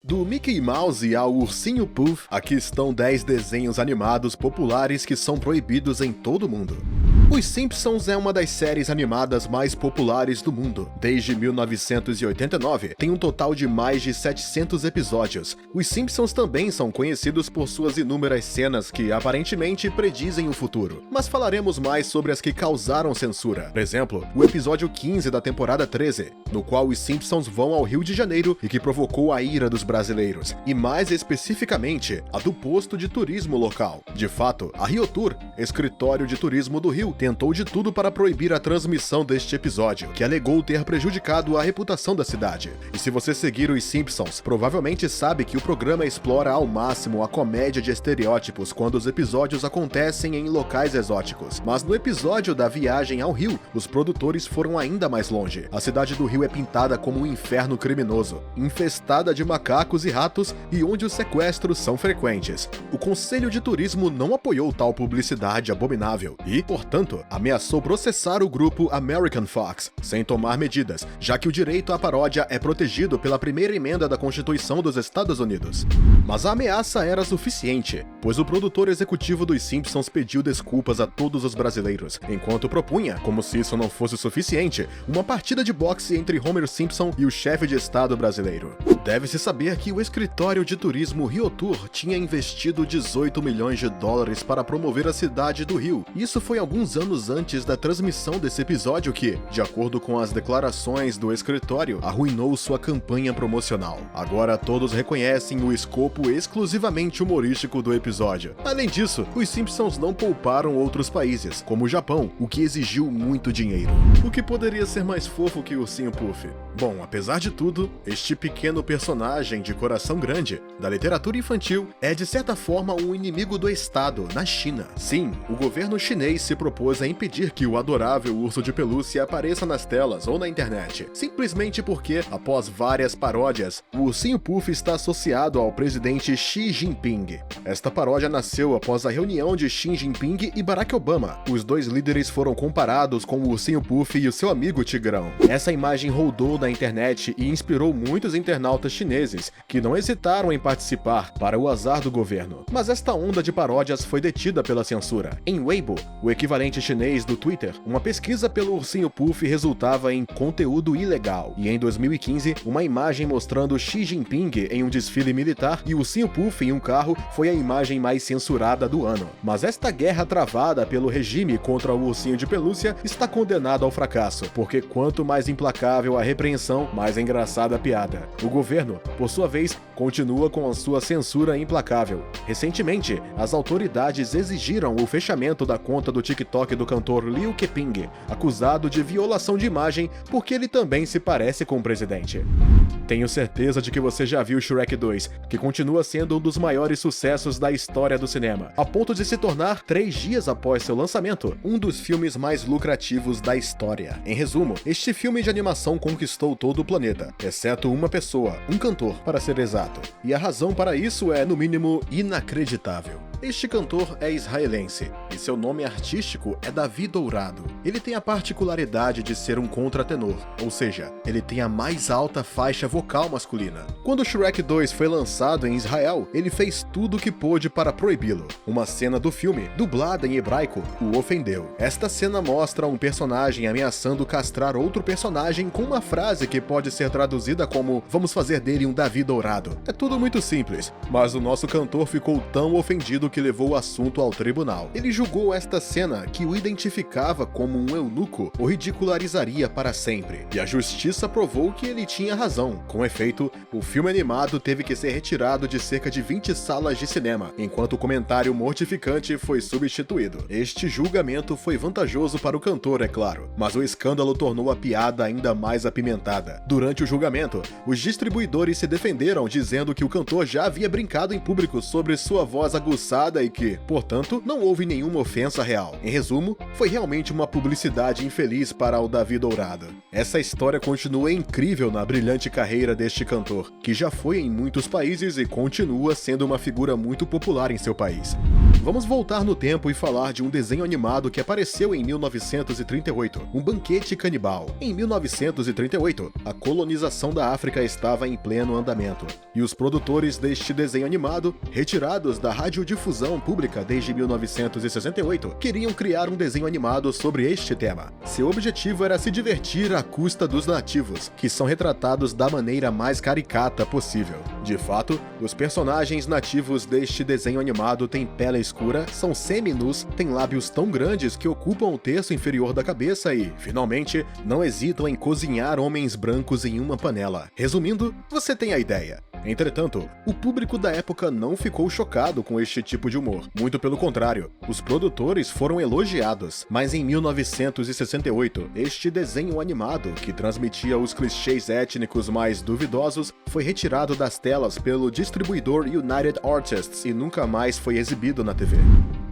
Do Mickey Mouse ao Ursinho Pooh, aqui estão 10 desenhos animados populares que são proibidos em todo o mundo. Os Simpsons é uma das séries animadas mais populares do mundo. Desde 1989, tem um total de mais de 700 episódios. Os Simpsons também são conhecidos por suas inúmeras cenas que aparentemente predizem o futuro. Mas falaremos mais sobre as que causaram censura. Por exemplo, o episódio 15 da temporada 13, no qual os Simpsons vão ao Rio de Janeiro e que provocou a ira dos brasileiros. E mais especificamente, a do posto de turismo local. De fato, a Rio Tour, escritório de turismo do Rio, tentou de tudo para proibir a transmissão deste episódio, que alegou ter prejudicado a reputação da cidade. E se você seguir os Simpsons, provavelmente sabe que o programa explora ao máximo a comédia de estereótipos quando os episódios acontecem em locais exóticos. Mas no episódio da viagem ao Rio, os produtores foram ainda mais longe. A cidade do Rio é pintada como um inferno criminoso, infestada de macacos e ratos e onde os sequestros são frequentes. O Conselho de Turismo não apoiou tal publicidade abominável e, portanto, ameaçou processar o grupo American Fox, sem tomar medidas, já que o direito à paródia é protegido pela primeira emenda da Constituição dos Estados Unidos. Mas a ameaça era suficiente, pois o produtor executivo dos Simpsons pediu desculpas a todos os brasileiros, enquanto propunha, como se isso não fosse suficiente, uma partida de boxe entre Homer Simpson e o chefe de estado brasileiro. Deve-se saber que o escritório de turismo Rio Tour tinha investido 18 milhões de dólares para promover a cidade do Rio. Isso foi alguns anos antes da transmissão desse episódio que, de acordo com as declarações do escritório, arruinou sua campanha promocional. Agora todos reconhecem o escopo exclusivamente humorístico do episódio. Além disso, os Simpsons não pouparam outros países, como o Japão, o que exigiu muito dinheiro. O que poderia ser mais fofo que o Ursinho Pooh? Bom, apesar de tudo, este pequeno personagem de coração grande da literatura infantil é de certa forma um inimigo do Estado na China. Sim, o governo chinês se propôs a impedir que o adorável urso de pelúcia apareça nas telas ou na internet, simplesmente porque, após várias paródias, o Ursinho Pooh está associado ao presidente Xi Jinping. Esta paródia nasceu após a reunião de Xi Jinping e Barack Obama. Os dois líderes foram comparados com o Ursinho Pooh e o seu amigo Tigrão. Essa imagem rodou na internet e inspirou muitos internautas chineses, que não hesitaram em participar, para o azar do governo. Mas esta onda de paródias foi detida pela censura. Em Weibo, o equivalente chinês do Twitter, uma pesquisa pelo Ursinho Pooh resultava em conteúdo ilegal. E em 2015, uma imagem mostrando Xi Jinping em um desfile militar e o Ursinho Pooh em um carro foi a imagem mais censurada do ano. Mas esta guerra travada pelo regime contra o ursinho de pelúcia está condenada ao fracasso, porque quanto mais implacável a repreensão, mais engraçada a piada. O governo, por sua vez, continua com a sua censura implacável. Recentemente, as autoridades exigiram o fechamento da conta do TikTok do cantor Liu Keping, acusado de violação de imagem porque ele também se parece com o presidente. Tenho certeza de que você já viu Shrek 2, que continua sendo um dos maiores sucessos da história do cinema, a ponto de se tornar, 3 dias após seu lançamento, um dos filmes mais lucrativos da história. Em resumo, este filme de animação conquistou todo o planeta, exceto uma pessoa, um cantor, para ser exato. E a razão para isso é, no mínimo, inacreditável. Este cantor é israelense, e seu nome artístico é Davi Dourado. Ele tem a particularidade de ser um contratenor, ou seja, ele tem a mais alta faixa vocal masculina. Quando Shrek 2 foi lançado em Israel, ele fez tudo o que pôde para proibi-lo. Uma cena do filme, dublada em hebraico, o ofendeu. Esta cena mostra um personagem ameaçando castrar outro personagem com uma frase que pode ser traduzida como "vamos fazer dele um Davi Dourado". É tudo muito simples, mas o nosso cantor ficou tão ofendido que levou o assunto ao tribunal. Ele julgou esta cena, que o identificava como um eunuco, o ridicularizaria para sempre. E a justiça provou que ele tinha razão. Com efeito, o filme animado teve que ser retirado de cerca de 20 salas de cinema, enquanto o comentário mortificante foi substituído. Este julgamento foi vantajoso para o cantor, é claro, mas o escândalo tornou a piada ainda mais apimentada. Durante o julgamento, os distribuidores se defenderam dizendo que o cantor já havia brincado em público sobre sua voz aguçada e que, portanto, não houve nenhuma ofensa real. Em resumo, foi realmente uma publicidade infeliz para o Davi Dourado. Essa história continua incrível na brilhante carreira deste cantor, que já foi em muitos países e continua sendo uma figura muito popular em seu país. Vamos voltar no tempo e falar de um desenho animado que apareceu em 1938, Um Banquete Canibal. Em 1938, a colonização da África estava em pleno andamento, e os produtores deste desenho animado, retirados da radiodifusão pública desde 1968, queriam criar um desenho animado sobre este tema. Seu objetivo era se divertir à custa dos nativos, que são retratados da maneira mais caricata possível. De fato, os personagens nativos deste desenho animado têm pele escura, são semi-nus, têm lábios tão grandes que ocupam o terço inferior da cabeça e, finalmente, não hesitam em cozinhar homens brancos em uma panela. Resumindo, você tem a ideia. Entretanto, o público da época não ficou chocado com este tipo de humor. Muito pelo contrário, os produtores foram elogiados. Mas em 1968, este desenho animado, que transmitia os clichês étnicos mais duvidosos, foi retirado das telas pelo distribuidor United Artists e nunca mais foi exibido na TV.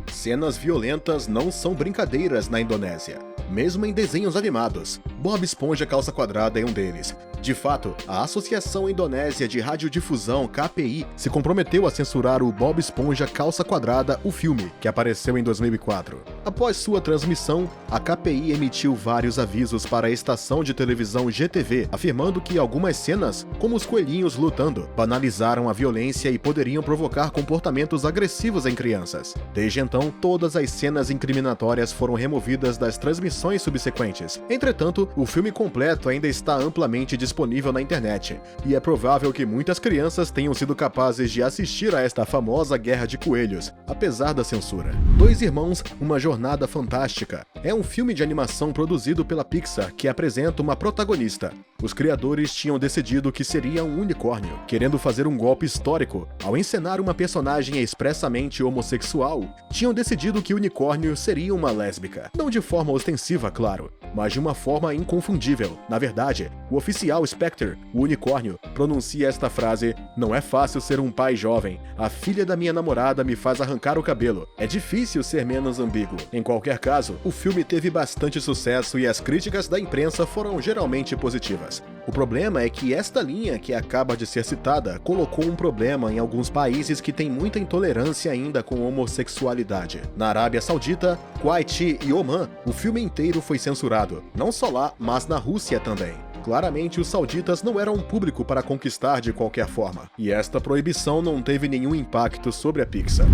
Cenas violentas não são brincadeiras na Indonésia, mesmo em desenhos animados. Bob Esponja Calça Quadrada é um deles. De fato, a Associação Indonésia de Radiodifusão, KPI, se comprometeu a censurar o Bob Esponja Calça Quadrada, o filme, que apareceu em 2004. Após sua transmissão, a KPI emitiu vários avisos para a estação de televisão GTV, afirmando que algumas cenas, como os coelhinhos lutando, banalizaram a violência e poderiam provocar comportamentos agressivos em crianças. Desde então, todas as cenas incriminatórias foram removidas das transmissões subsequentes. Entretanto, o filme completo ainda está amplamente disponível na internet, e é provável que muitas crianças tenham sido capazes de assistir a esta famosa guerra de coelhos, apesar da censura. Dois Irmãos, Uma Jornada Fantástica é um filme de animação produzido pela Pixar que apresenta uma protagonista. Os criadores tinham decidido que seria um unicórnio, querendo fazer um golpe histórico. Ao encenar uma personagem expressamente homossexual, tinham decidido que o unicórnio seria uma lésbica. Não de forma ostensiva, claro, mas de uma forma inconfundível. Na verdade, o oficial Spectre, o unicórnio, pronuncia esta frase: "Não é fácil ser um pai jovem. A filha da minha namorada me faz arrancar o cabelo. É difícil ser menos ambíguo." Em qualquer caso, o filme teve bastante sucesso e as críticas da imprensa foram geralmente positivas. O problema é que esta linha que acaba de ser citada colocou um problema em alguns países que têm muita intolerância ainda com homossexualidade. Na Arábia Saudita, Kuwait e Omã, o filme inteiro foi censurado. Não só lá, mas na Rússia também. Claramente, os sauditas não eram um público para conquistar de qualquer forma, e esta proibição não teve nenhum impacto sobre a Pixar.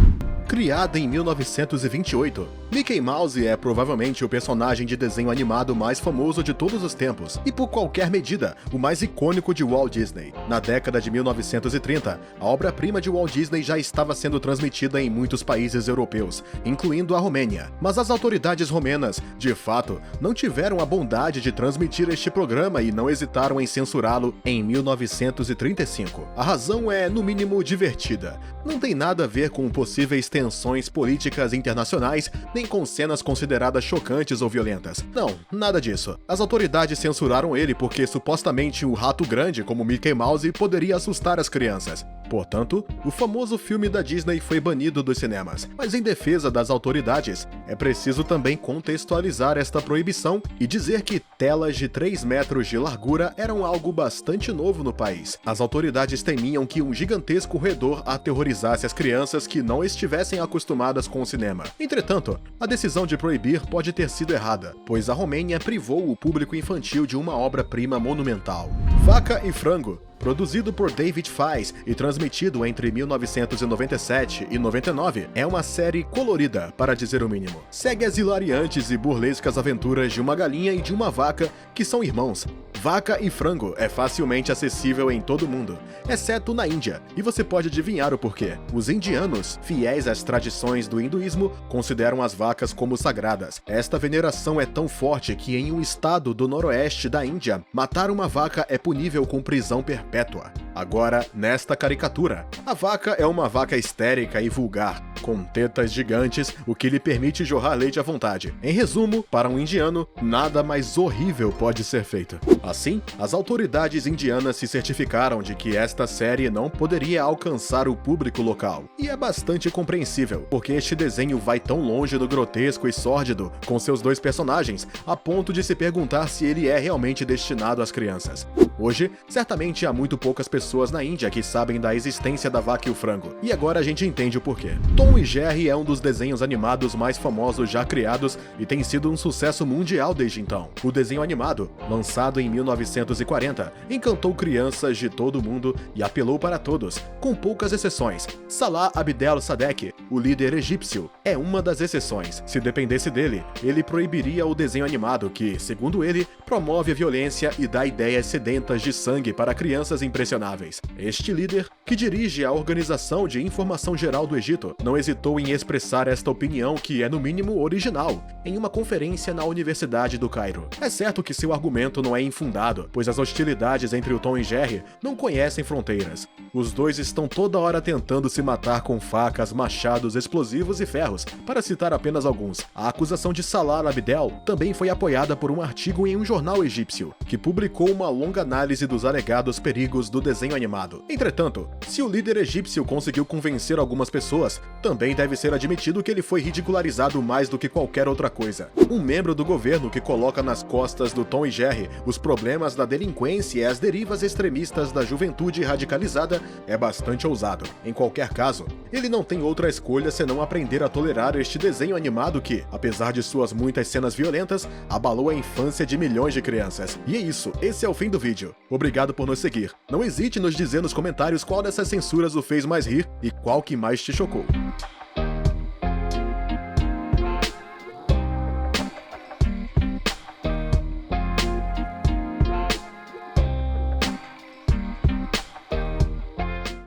Criada em 1928, Mickey Mouse é provavelmente o personagem de desenho animado mais famoso de todos os tempos, e por qualquer medida, o mais icônico de Walt Disney. Na década de 1930, a obra-prima de Walt Disney já estava sendo transmitida em muitos países europeus, incluindo a Romênia. Mas as autoridades romenas, de fato, não tiveram a bondade de transmitir este programa e não hesitaram em censurá-lo em 1935. A razão é, no mínimo, divertida. Não tem nada a ver com possíveis tensões políticas internacionais, nem com cenas consideradas chocantes ou violentas. Não, nada disso. As autoridades censuraram ele porque supostamente o rato grande, como Mickey Mouse, poderia assustar as crianças. Portanto, o famoso filme da Disney foi banido dos cinemas. Mas em defesa das autoridades, é preciso também contextualizar esta proibição e dizer que telas de 3 metros de largura eram algo bastante novo no país. As autoridades temiam que um gigantesco roedor aterrorizasse as crianças que não estivessem acostumadas com o cinema. Entretanto, a decisão de proibir pode ter sido errada, pois a Romênia privou o público infantil de uma obra-prima monumental. Vaca e Frango, produzido por David Feiss e transmitido entre 1997 e 99, é uma série colorida, para dizer o mínimo. Segue as hilariantes e burlescas aventuras de uma galinha e de uma vaca que são irmãos. Vaca e Frango é facilmente acessível em todo o mundo, exceto na Índia, e você pode adivinhar o porquê. Os indianos, fiéis às tradições do hinduísmo, consideram as vacas como sagradas. Esta veneração é tão forte que em um estado do noroeste da Índia, matar uma vaca é punível com prisão perpétua. Agora, nesta caricatura, a vaca é uma vaca histérica e vulgar, com tetas gigantes, o que lhe permite jorrar leite à vontade. Em resumo, para um indiano, nada mais horrível pode ser feito. Assim, as autoridades indianas se certificaram de que esta série não poderia alcançar o público local. E é bastante compreensível, porque este desenho vai tão longe do grotesco e sórdido com seus dois personagens, a ponto de se perguntar se ele é realmente destinado às crianças. Hoje, certamente há muito poucas pessoas na Índia que sabem da existência da vaca e o frango, e agora a gente entende o porquê. Tom Tom e Jerry é um dos desenhos animados mais famosos já criados e tem sido um sucesso mundial desde então. O desenho animado, lançado em 1940, encantou crianças de todo o mundo e apelou para todos, com poucas exceções. Salah Abdel Sadek, o líder egípcio, é uma das exceções. Se dependesse dele, ele proibiria o desenho animado que, segundo ele, promove a violência e dá ideias sedentas de sangue para crianças impressionáveis. Este líder, que dirige a Organização de Informação Geral do Egito, não hesitou em expressar esta opinião que é no mínimo original, em uma conferência na Universidade do Cairo. É certo que seu argumento não é infundado, pois as hostilidades entre o Tom e Jerry não conhecem fronteiras. Os dois estão toda hora tentando se matar com facas, machados, explosivos e ferros, para citar apenas alguns. A acusação de Salah Abdel também foi apoiada por um artigo em um jornal egípcio, que publicou uma longa análise dos alegados perigos do desenho animado. Entretanto, se o líder egípcio conseguiu convencer algumas pessoas, também deve ser admitido que ele foi ridicularizado mais do que qualquer outra coisa. Um membro do governo que coloca nas costas do Tom e Jerry os problemas da delinquência e as derivas extremistas da juventude radicalizada é bastante ousado. Em qualquer caso, ele não tem outra escolha senão aprender a tolerar este desenho animado que, apesar de suas muitas cenas violentas, abalou a infância de milhões de crianças. E é isso, esse é o fim do vídeo. Obrigado por nos seguir. Não hesite em nos dizer nos comentários qual dessas censuras o fez mais rir e qual que mais te chocou.